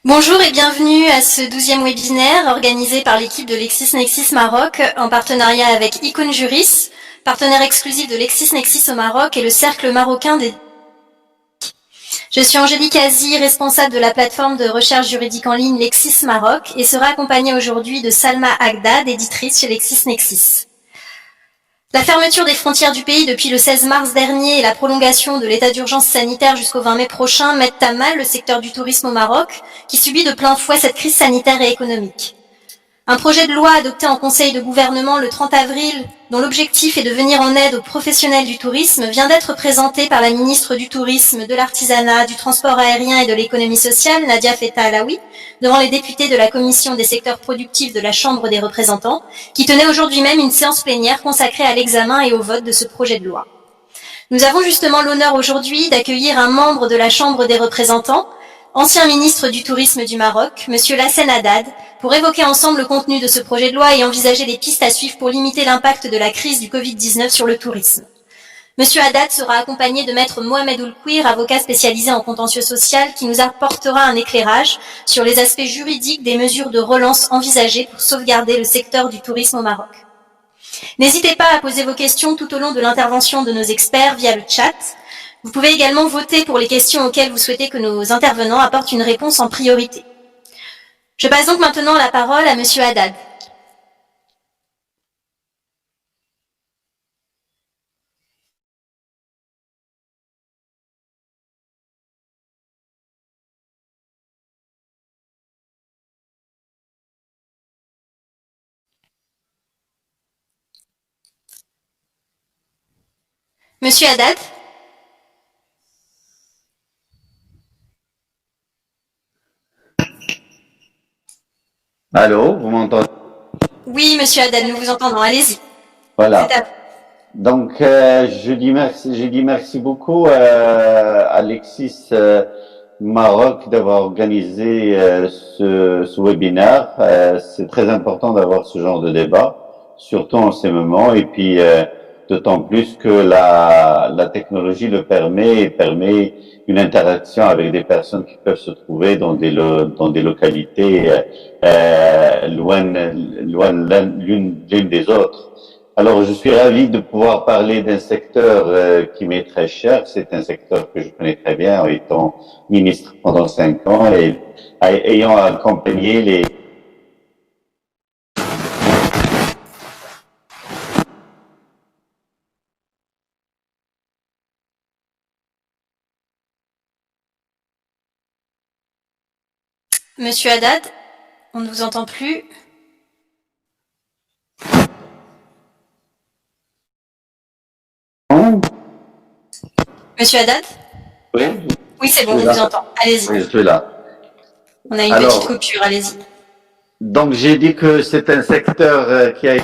Bonjour et bienvenue à ce 12e webinaire organisé par l'équipe de LexisNexis Maroc en partenariat avec Icon Juris, partenaire exclusif de LexisNexis au Maroc et le Cercle marocain des... Je suis Angélique Azi, responsable de la plateforme de recherche juridique en ligne Lexis Maroc et sera accompagnée aujourd'hui de Salma Agdad, éditrice chez LexisNexis. La fermeture des frontières du pays depuis le 16 mars dernier et la prolongation de l'état d'urgence sanitaire jusqu'au 20 mai prochain mettent à mal le secteur du tourisme au Maroc, qui subit de plein fouet cette crise sanitaire et économique. Un projet de loi adopté en Conseil de gouvernement le 30 avril, dont l'objectif est de venir en aide aux professionnels du tourisme, vient d'être présenté par la ministre du Tourisme, de l'Artisanat, du Transport aérien et de l'Économie sociale, Nadia Feta Alaoui, devant les députés de la Commission des secteurs productifs de la Chambre des représentants, qui tenait aujourd'hui même une séance plénière consacrée à l'examen et au vote de ce projet de loi. Nous avons justement l'honneur aujourd'hui d'accueillir un membre de la Chambre des représentants, ancien ministre du Tourisme du Maroc, Monsieur Lassen Haddad, pour évoquer ensemble le contenu de ce projet de loi et envisager les pistes à suivre pour limiter l'impact de la crise du Covid-19 sur le tourisme. Monsieur Haddad sera accompagné de maître Mohamed Oulkouir, avocat spécialisé en contentieux social, qui nous apportera un éclairage sur les aspects juridiques des mesures de relance envisagées pour sauvegarder le secteur du tourisme au Maroc. N'hésitez pas à poser vos questions tout au long de l'intervention de nos experts via le chat. Vous pouvez également voter pour les questions auxquelles vous souhaitez que nos intervenants apportent une réponse en priorité. Je passe donc maintenant la parole à Monsieur Haddad. Monsieur Haddad. Allô, vous m'entendez? Oui, Monsieur Haddad, nous vous entendons. Allez-y. Voilà. Donc, je dis merci beaucoup à Lexis Maroc d'avoir organisé ce webinaire. C'est très important d'avoir ce genre de débat, surtout en ces moments. Et puis, d'autant plus que la technologie le permet et permet une interaction avec des personnes qui peuvent se trouver dans des localités loin l'une des autres. Alors, je suis ravi de pouvoir parler d'un secteur qui m'est très cher. C'est un secteur que je connais très bien en étant ministre pendant 5 ans et ayant accompagné les... Monsieur Haddad, on ne vous entend plus. Monsieur Haddad? Oui. Oui, c'est bon, on vous entend. Allez-y. Oui, je suis là. On a une petite coupure, allez-y. Donc, j'ai dit que c'est un secteur qui a...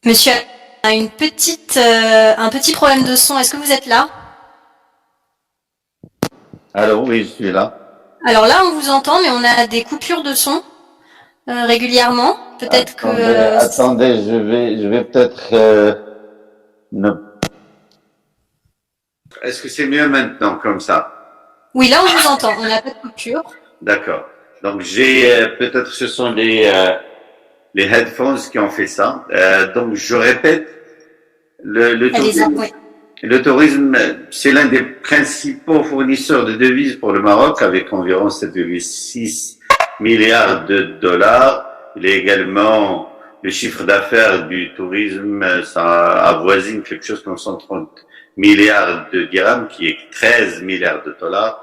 Monsieur a un petit problème de son. Est-ce que vous êtes là? Allô, oui, je suis là. Alors là, on vous entend, mais on a des coupures de son régulièrement. Peut-être que... Attendez, je vais peut-être... Est-ce que c'est mieux maintenant, comme ça? Oui, là, on vous entend. On n'a pas de coupure. D'accord. Donc, peut-être ce sont les headphones qui ont fait ça. Donc, je répète, le tourisme, c'est l'un des principaux fournisseurs de devises pour le Maroc, avec environ 7,6 milliards de dollars. Il est également, le chiffre d'affaires du tourisme, ça avoisine quelque chose comme 130 milliards de dirhams, qui est 13 milliards de dollars.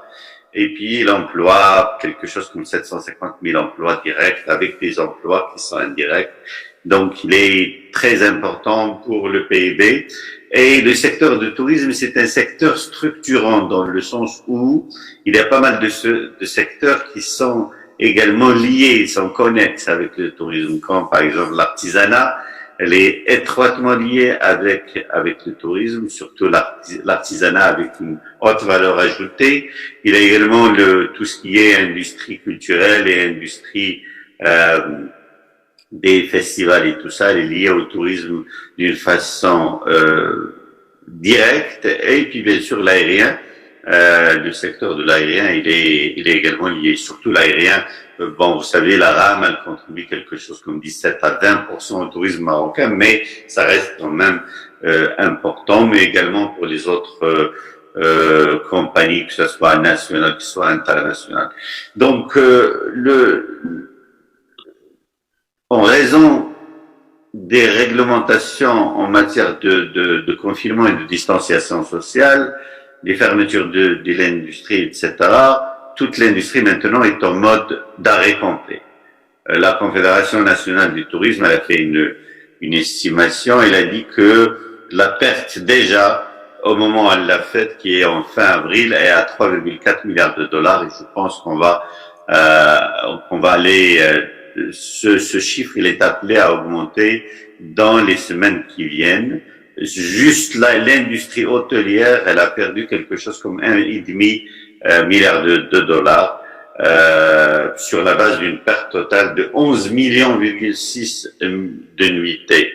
et puis il emploie quelque chose comme 750 000 emplois directs avec des emplois qui sont indirects. Donc il est très important pour le PIB. Et le secteur du tourisme, c'est un secteur structurant dans le sens où il y a pas mal de secteurs qui sont également liés, ils sont connexes avec le tourisme, comme par exemple l'artisanat. Elle est étroitement liée avec le tourisme, surtout l'artisanat avec une haute valeur ajoutée. Il y a également tout ce qui est industrie culturelle et industrie des festivals et tout ça, elle est liée au tourisme d'une façon directe. Et puis bien sûr l'aérien, le secteur de l'aérien, il est également lié, surtout l'aérien. Bon, vous savez, la RAM, elle contribue quelque chose comme 17 à 20% au tourisme marocain, mais ça reste quand même important, mais également pour les autres compagnies, que ce soit nationales, que ce soit internationales. Donc, en raison des réglementations en matière de confinement et de distanciation sociale, des fermetures de l'industrie, etc., toute l'industrie maintenant est en mode d'arrêt complet. La Confédération nationale du tourisme, elle a fait une estimation, elle a dit que la perte déjà, au moment où elle l'a faite, qui est en fin avril, est à 3,4 milliards de dollars, et je pense qu'on va aller, ce chiffre, il est appelé à augmenter dans les semaines qui viennent. Juste là, l'industrie hôtelière, elle a perdu quelque chose comme 1,5 milliard de dollars sur la base d'une perte totale de 11,6 millions de nuitées.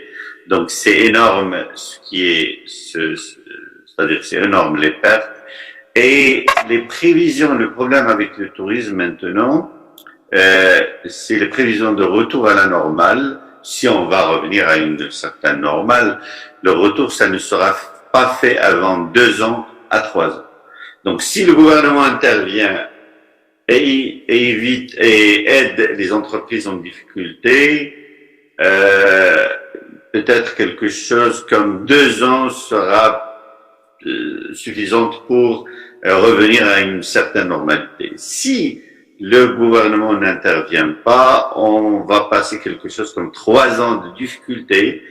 Donc c'est énorme c'est-à-dire c'est énorme les pertes. Et les prévisions, le problème avec le tourisme maintenant, c'est les prévisions de retour à la normale. Si on va revenir à une certaine normale, le retour, ça ne sera pas fait avant 2 ans à 3 ans. Donc, si le gouvernement intervient et évite et aide les entreprises en difficulté, peut-être quelque chose comme 2 ans sera suffisante pour revenir à une certaine normalité. Si le gouvernement n'intervient pas, on va passer quelque chose comme 3 ans de difficulté,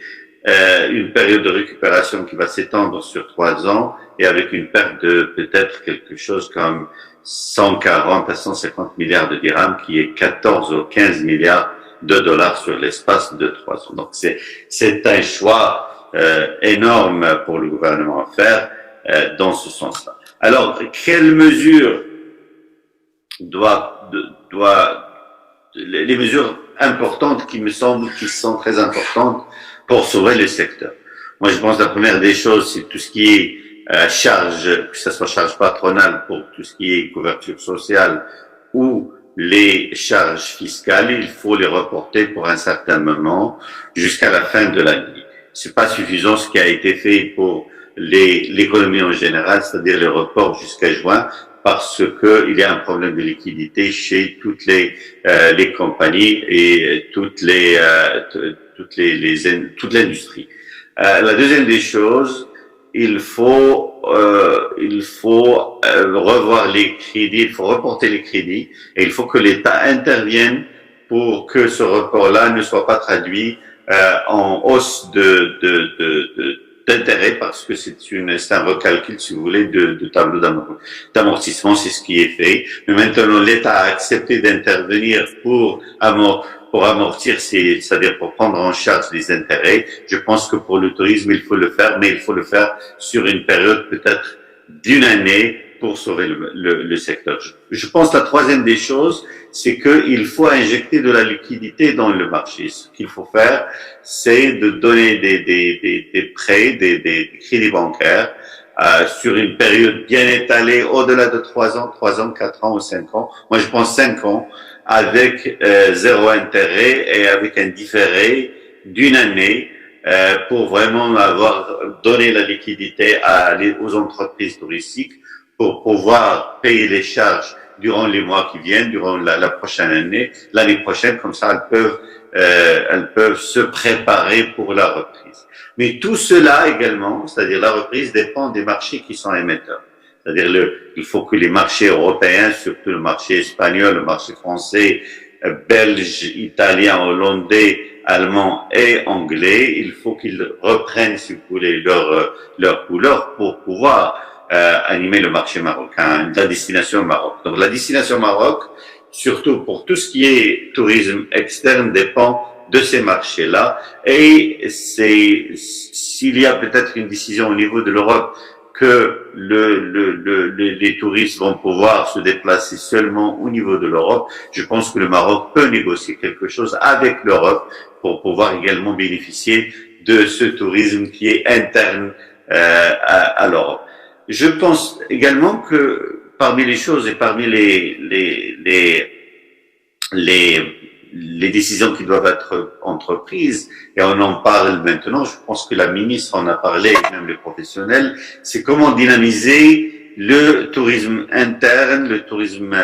une période de récupération qui va s'étendre sur 3 ans et avec une perte de peut-être quelque chose comme 140 à 150 milliards de dirhams, qui est 14 ou 15 milliards de dollars sur l'espace de 3 ans. Donc c'est un choix énorme pour le gouvernement à faire dans ce sens-là. Alors, quelles mesures les mesures importantes qui me semblent qui sont très importantes pour sauver le secteur. Moi, je pense que la première des choses, c'est tout ce qui est charge, que ce soit charge patronale pour tout ce qui est couverture sociale ou les charges fiscales, il faut les reporter pour un certain moment jusqu'à la fin de l'année. C'est pas suffisant ce qui a été fait pour l'économie en général, c'est-à-dire les reports jusqu'à juin, parce que il y a un problème de liquidité chez toutes les compagnies et toute l'industrie. La deuxième des choses, il faut revoir les crédits, il faut reporter les crédits et il faut que l'État intervienne pour que ce report-là ne soit pas traduit en hausse d'intérêt, parce que c'est un recalcul, si vous voulez, de tableau d'amortissement, c'est ce qui est fait. Mais maintenant, l'État a accepté d'intervenir pour amortir, c'est-à-dire pour prendre en charge les intérêts. Je pense que pour le tourisme, il faut le faire, mais il faut le faire sur une période peut-être d'1 année pour sauver le secteur. Je pense que la troisième des choses, c'est qu'il faut injecter de la liquidité dans le marché. Ce qu'il faut faire, c'est de donner des prêts, des crédits bancaires sur une période bien étalée, au-delà de 3 ans, 4 ans ou 5 ans. Moi, je pense 5 ans, avec zéro intérêt et avec un différé d'1 année pour vraiment donné la liquidité aux entreprises touristiques pour pouvoir payer les charges durant les mois qui viennent, durant la prochaine année, l'année prochaine, comme ça elles peuvent se préparer pour la reprise. Mais tout cela également, c'est-à-dire la reprise, dépend des marchés qui sont émetteurs. C'est-à-dire il faut que les marchés européens, surtout le marché espagnol, le marché français, belge, italien, hollandais, allemand et anglais, il faut qu'ils reprennent, si vous voulez, leur couleur pour pouvoir animer le marché marocain, la destination Maroc. Donc la destination Maroc, surtout pour tout ce qui est tourisme externe, dépend de ces marchés-là. Et s'il y a peut-être une décision au niveau de l'Europe que les touristes vont pouvoir se déplacer seulement au niveau de l'Europe, je pense que le Maroc peut négocier quelque chose avec l'Europe pour pouvoir également bénéficier de ce tourisme qui est interne à l'Europe. Je pense également que parmi les choses et parmi les décisions qui doivent être entreprises, et on en parle maintenant, je pense que la ministre en a parlé, et même les professionnels, c'est comment dynamiser le tourisme interne, le tourisme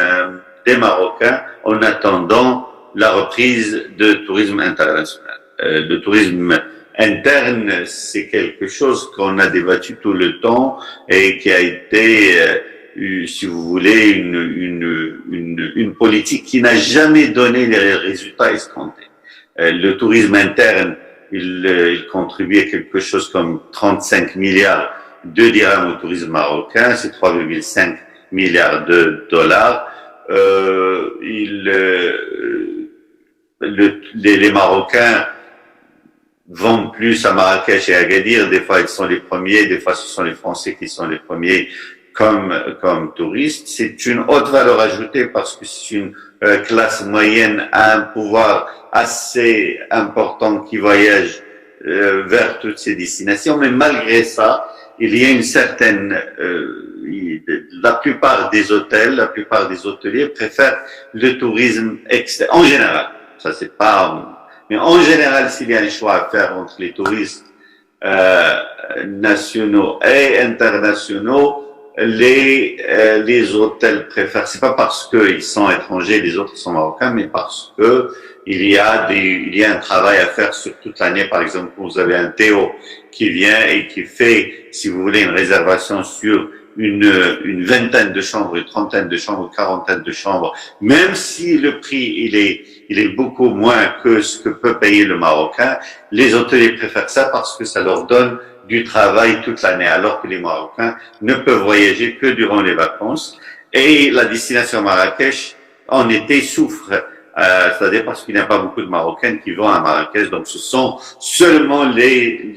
des Marocains, en attendant la reprise de tourisme international. Le tourisme interne, c'est quelque chose qu'on a débattu tout le temps et qui a été si vous voulez, une politique qui n'a jamais donné les résultats escomptés. Le tourisme interne, il contribue à quelque chose comme 35 milliards de dirhams au tourisme marocain, c'est 3,5 milliards de dollars. Les Marocains vont plus à Marrakech et à Agadir, des fois ils sont les premiers, des fois ce sont les Français qui sont les premiers comme touristes. C'est une haute valeur ajoutée parce que c'est une classe moyenne à un pouvoir assez important qui voyage vers toutes ces destinations. Mais malgré ça, il y a une certaine... la plupart des hôtels, la plupart des hôteliers préfèrent le tourisme externe. En général, ça c'est pas... Mais en général, s'il y a un choix à faire entre les touristes nationaux et internationaux, les hôtels préfèrent, c'est pas parce qu'ils sont étrangers, les autres sont marocains, mais parce que il y a un travail à faire sur toute l'année. Par exemple, vous avez un Théo qui vient et qui fait, si vous voulez, une réservation sur une vingtaine de chambres, une trentaine de chambres, une quarantaine de chambres, même si le prix, il est beaucoup moins que ce que peut payer le Marocain, les hôteliers préfèrent ça parce que ça leur donne du travail toute l'année, alors que les Marocains ne peuvent voyager que durant les vacances. Et la destination Marrakech, en été, souffre, c'est-à-dire parce qu'il n'y a pas beaucoup de Marocains qui vont à Marrakech, donc ce sont seulement les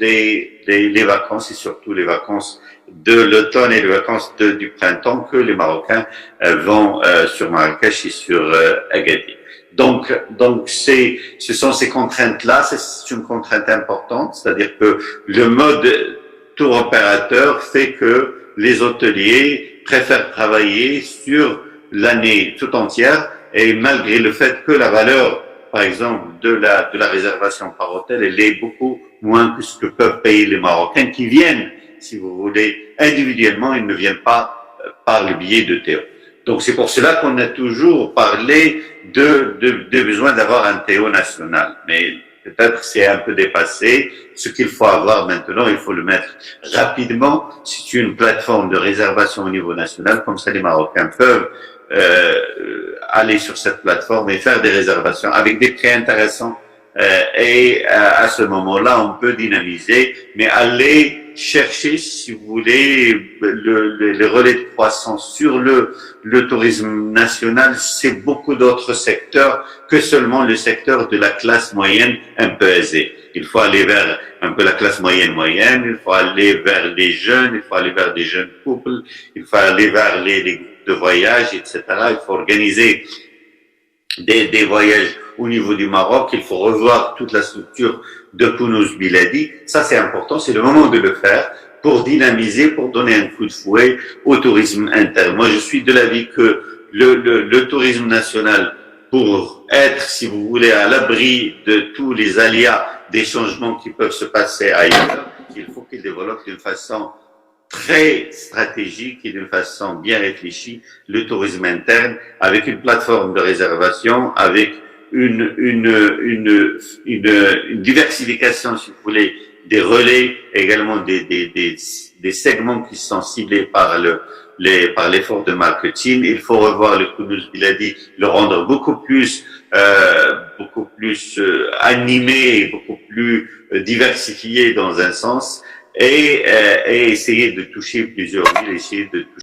vacances, et surtout les vacances de l'automne et les vacances du printemps, que les Marocains vont sur Marrakech et sur Agadir. Donc, ce sont ces contraintes-là, c'est une contrainte importante, c'est-à-dire que le mode tour opérateur fait que les hôteliers préfèrent travailler sur l'année tout entière, et malgré le fait que la valeur, par exemple, de la réservation par hôtel, elle est beaucoup moins que ce que peuvent payer les Marocains qui viennent, si vous voulez, individuellement, ils ne viennent pas par le billet de Théo. Donc c'est pour cela qu'on a toujours parlé de besoin d'avoir un Théo national. Mais peut-être c'est un peu dépassé. Ce qu'il faut avoir maintenant, il faut le mettre rapidement. C'est une plateforme de réservation au niveau national. Comme ça, les Marocains peuvent aller sur cette plateforme et faire des réservations avec des prix intéressants. Et à ce moment-là, on peut dynamiser, mais aller chercher, si vous voulez, les relais de croissance sur le tourisme national, c'est beaucoup d'autres secteurs que seulement le secteur de la classe moyenne un peu aisée. Il faut aller vers un peu la classe moyenne, il faut aller vers les jeunes, il faut aller vers des jeunes couples, il faut aller vers les groupes de voyage, etc. Il faut organiser des voyages au niveau du Maroc, il faut revoir toute la structure de Kounouz Biladi. Ça, c'est important, c'est le moment de le faire pour dynamiser, pour donner un coup de fouet au tourisme interne. Moi, je suis de l'avis que le tourisme national, pour être, si vous voulez, à l'abri de tous les aléas des changements qui peuvent se passer ailleurs, il faut qu'il développe d'une façon très stratégique et d'une façon bien réfléchie le tourisme interne, avec une plateforme de réservation, avec une diversification, si vous voulez, des relais, également des des segments qui sont ciblés par par l'effort de marketing. Il faut revoir le Kunuz Biladi, le rendre beaucoup plus animé, beaucoup plus diversifié dans un sens, et essayer de toucher plusieurs villes, essayer de toucher